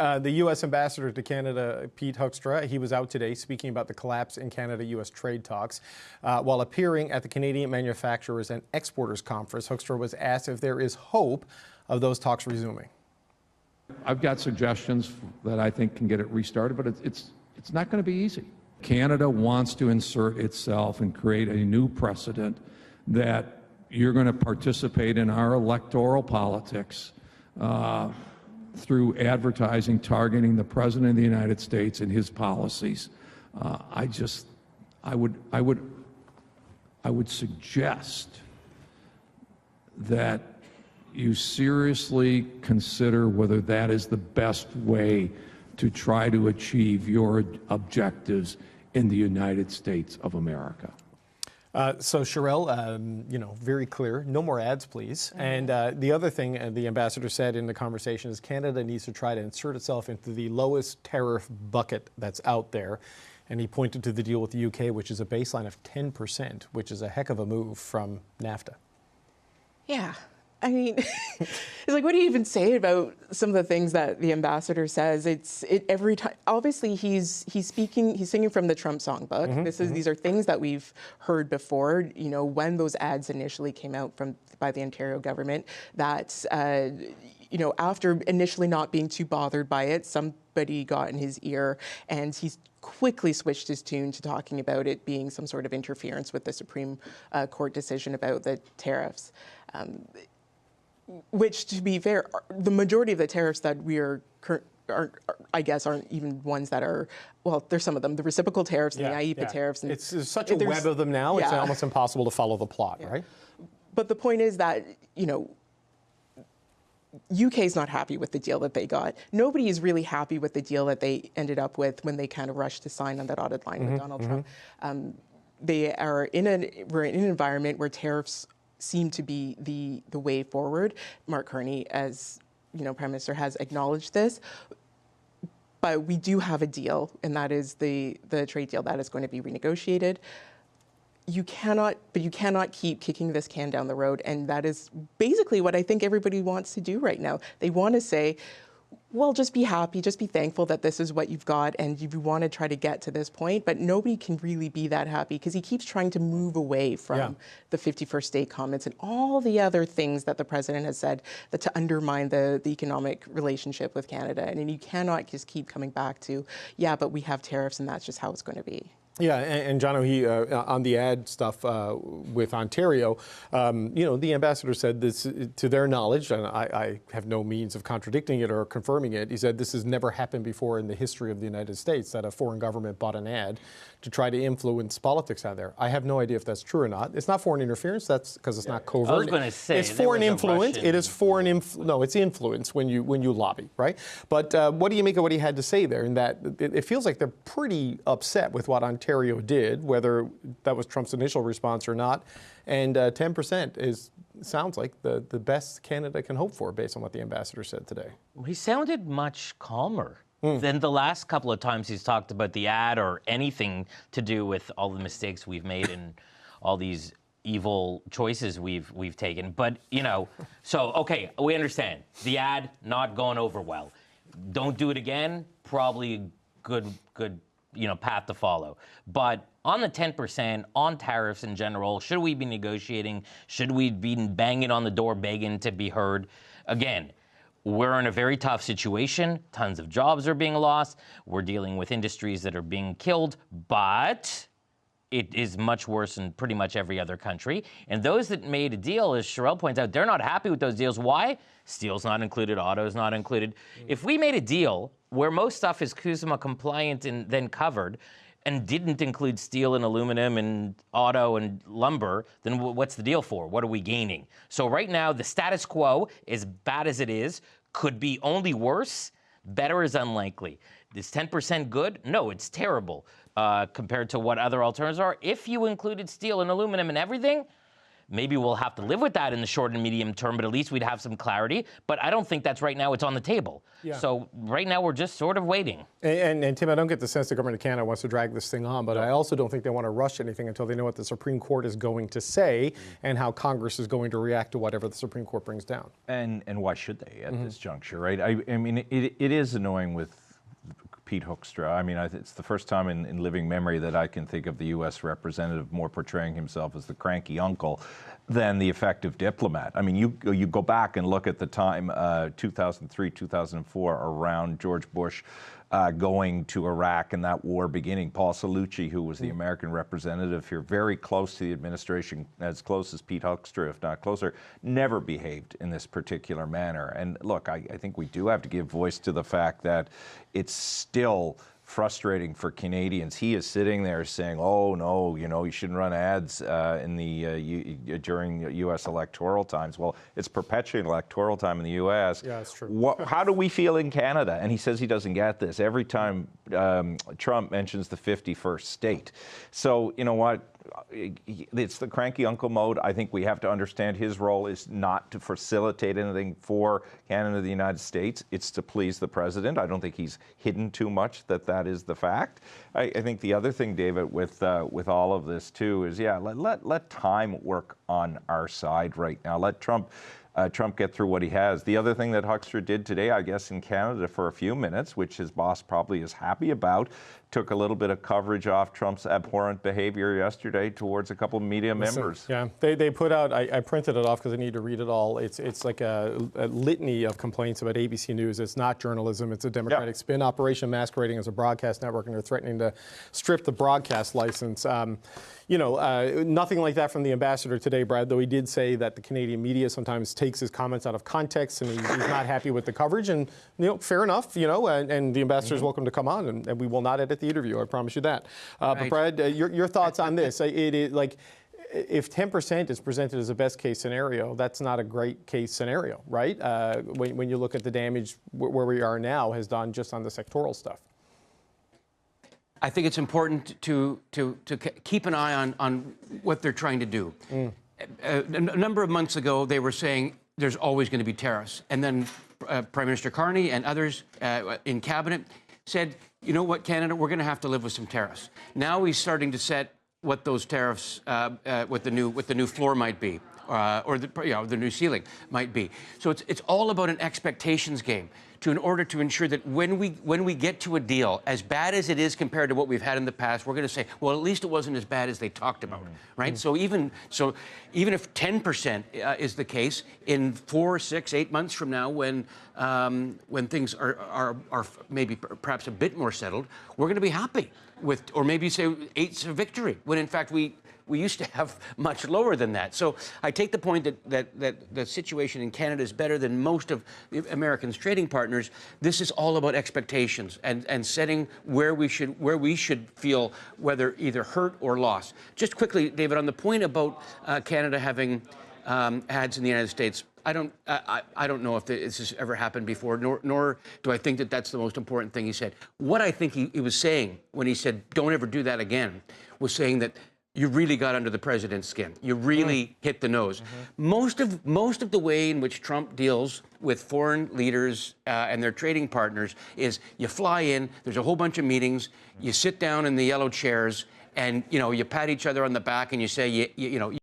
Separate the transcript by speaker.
Speaker 1: The U.S. ambassador to Canada, Pete Hoekstra, he was out today speaking about the collapse in Canada-U.S. trade talks. While appearing at the Canadian Manufacturers and Exporters Conference, Hoekstra was asked if there is hope of those talks resuming.
Speaker 2: I've got suggestions that I think can get it restarted, but it's not going to be easy. Canada wants to insert itself and create a new precedent that you're going to participate in our electoral politics through advertising targeting the President of the United States and his policies. I would suggest that you seriously consider whether that is the best way to try to achieve your objectives in the United States of America.
Speaker 1: So, Cherelle, very clear. No more ads, please. And the other thing the ambassador said in the conversation is Canada needs to try to insert itself into the lowest tariff bucket that's out there. And he pointed to the deal with the UK, which is a baseline of 10%, which is a heck of a move from NAFTA.
Speaker 3: Yeah. I mean, it's like, what do you even say about some of the things that the ambassador says? Every time. Obviously, he's singing from the Trump songbook. These are things that we've heard before. You know, when those ads initially came out by the Ontario government, that after initially not being too bothered by it, somebody got in his ear, and he's quickly switched his tune to talking about it being some sort of interference with the Supreme Court decision about the tariffs. Which, to be fair, the majority of the tariffs that we aren't even ones that are, well, there's some of them, the reciprocal tariffs and the IEEPA tariffs. And
Speaker 1: it's such a web of them now, it's almost impossible to follow the plot, right?
Speaker 3: But the point is that, UK is not happy with the deal that they got. Nobody is really happy with the deal that they ended up with when they kind of rushed to sign on that dotted line with Donald Trump. We're in an environment where tariffs seem to be the way forward. Mark Carney, as Prime Minister, has acknowledged this. But we do have a deal, and that is the trade deal that is going to be renegotiated. You cannot keep kicking this can down the road, and that is basically what I think everybody wants to do right now. They want to say, well, just be happy, just be thankful that this is what you've got, and you want to try to get to this point, but nobody can really be that happy because he keeps trying to move away from the 51st state comments and all the other things that the president has said that to undermine the economic relationship with Canada. And you cannot just keep coming back to, but we have tariffs and that's just how it's going to be.
Speaker 1: Yeah, and Jono, he on the ad stuff with Ontario, the ambassador said this, to their knowledge, and I have no means of contradicting it or confirming it. He said this has never happened before in the history of the United States, that a foreign government bought an ad to try to influence politics out there. I have no idea if that's true or not. It's not foreign interference. That's because it's not covert.
Speaker 4: I was going to say
Speaker 1: it's foreign influence. It is foreign no, it's influence when you lobby, right? But what do you make of what he had to say there? In that it feels like they're pretty upset with what Ontario did, whether that was Trump's initial response or not. And 10% sounds like the best Canada can hope for, based on what the ambassador said today.
Speaker 4: He sounded much calmer than the last couple of times he's talked about the ad or anything to do with all the mistakes we've made and all these evil choices we've taken. But, so, okay, we understand. The ad not going over well. Don't do it again, probably good path to follow. But on the 10%, on tariffs in general, should we be negotiating? Should we be banging on the door begging to be heard? Again, we're in a very tough situation. Tons of jobs are being lost. We're dealing with industries that are being killed, but it is much worse in pretty much every other country. And those that made a deal, as Cherelle points out, they're not happy with those deals. Why? Steel's not included, auto's not included. If we made a deal where most stuff is CUSMA compliant and then covered, and didn't include steel and aluminum and auto and lumber, then what's the deal for? What are we gaining? So right now, the status quo, as bad as it is, could be only worse. Better is unlikely. Is 10% good? No, it's terrible compared to what other alternatives are. If you included steel and aluminum and everything, maybe we'll have to live with that in the short and medium term, but at least we'd have some clarity. But I don't think that's right now. It's on the table.
Speaker 1: Yeah.
Speaker 4: So right now we're just sort of waiting.
Speaker 1: And Tim, I don't get the sense the government of Canada wants to drag this thing on, but I also don't think they want to rush anything until they know what the Supreme Court is going to say and how Congress is going to react to whatever the Supreme Court brings down.
Speaker 5: And why should they at this juncture, right? I mean, it is annoying with Pete Hoekstra. I mean, it's the first time in living memory that I can think of the U.S. representative more portraying himself as the cranky uncle than the effective diplomat. I mean, you go back and look at the time, 2003, 2004, around George Bush going to Iraq and that war beginning. Paul Cellucci, who was the American representative here, very close to the administration, as close as Pete Hoekstra, if not closer, never behaved in this particular manner. And look, I think we do have to give voice to the fact that it's still frustrating for Canadians. He is sitting there saying, "Oh no, you shouldn't run ads during U.S. electoral times." Well, it's perpetually electoral time in the U.S.
Speaker 1: Yeah, that's true.
Speaker 5: How do we feel in Canada? And he says he doesn't get this every time Trump mentions the 51st state. So you know what? It's the cranky uncle mode. I think we have to understand his role is not to facilitate anything for Canada or the United States. It's to please the president. I don't think he's hidden too much that is the fact. I think the other thing, David, with all of this too is, let time work on our side right now. Let Trump get through what he has. The other thing that Hoekstra did today, I guess, in Canada for a few minutes, which his boss probably is happy about, took a little bit of coverage off Trump's abhorrent behavior yesterday towards a couple of media members.
Speaker 1: Yeah, they put out, I printed it off because I need to read it all. It's like a litany of complaints about ABC News. It's not journalism. It's a Democratic spin operation masquerading as a broadcast network, and they're threatening to strip the broadcast license. Nothing like that from the ambassador today, Brad, though he did say that the Canadian media sometimes takes his comments out of context and he's not happy with the coverage. And, fair enough, and the ambassador is welcome to come on, and we will not edit the interview, I promise you that. But Brad, your thoughts on this? It is like, if 10% is presented as a best case scenario, that's not a great case scenario, right? When you look at the damage where we are now has done just on the sectoral stuff.
Speaker 6: I think it's important to keep an eye on what they're trying to do. A number of months ago, they were saying there's always going to be tariffs. And then Prime Minister Carney and others in cabinet said, you know what, Canada, we're going to have to live with some tariffs. Now he's starting to set what those tariffs, what the new floor might be, or the new ceiling might be. So it's all about an expectations game. In order to ensure that when we get to a deal, as bad as it is compared to what we've had in the past, we're going to say, well, at least it wasn't as bad as they talked about, right? So even if 10% is the case, in 4, 6, 8 months from now, when things are maybe perhaps a bit more settled, we're going to be happy with, or maybe say 8's a victory, when in fact we used to have much lower than that. So I take the point that the situation in Canada is better than most of Americans' trading partners. This is all about expectations and setting where we should feel whether either hurt or lost. Just quickly, David, on the point about Canada having ads in the United States, I don't know if this has ever happened before, nor do I think that that's the most important thing he said. What I think he was saying when he said, don't ever do that again, was saying that you really got under the president's skin. You really hit the nose. Most of the way in which Trump deals with foreign leaders and their trading partners is you fly in, there's a whole bunch of meetings, you sit down in the yellow chairs, and you pat each other on the back and you say,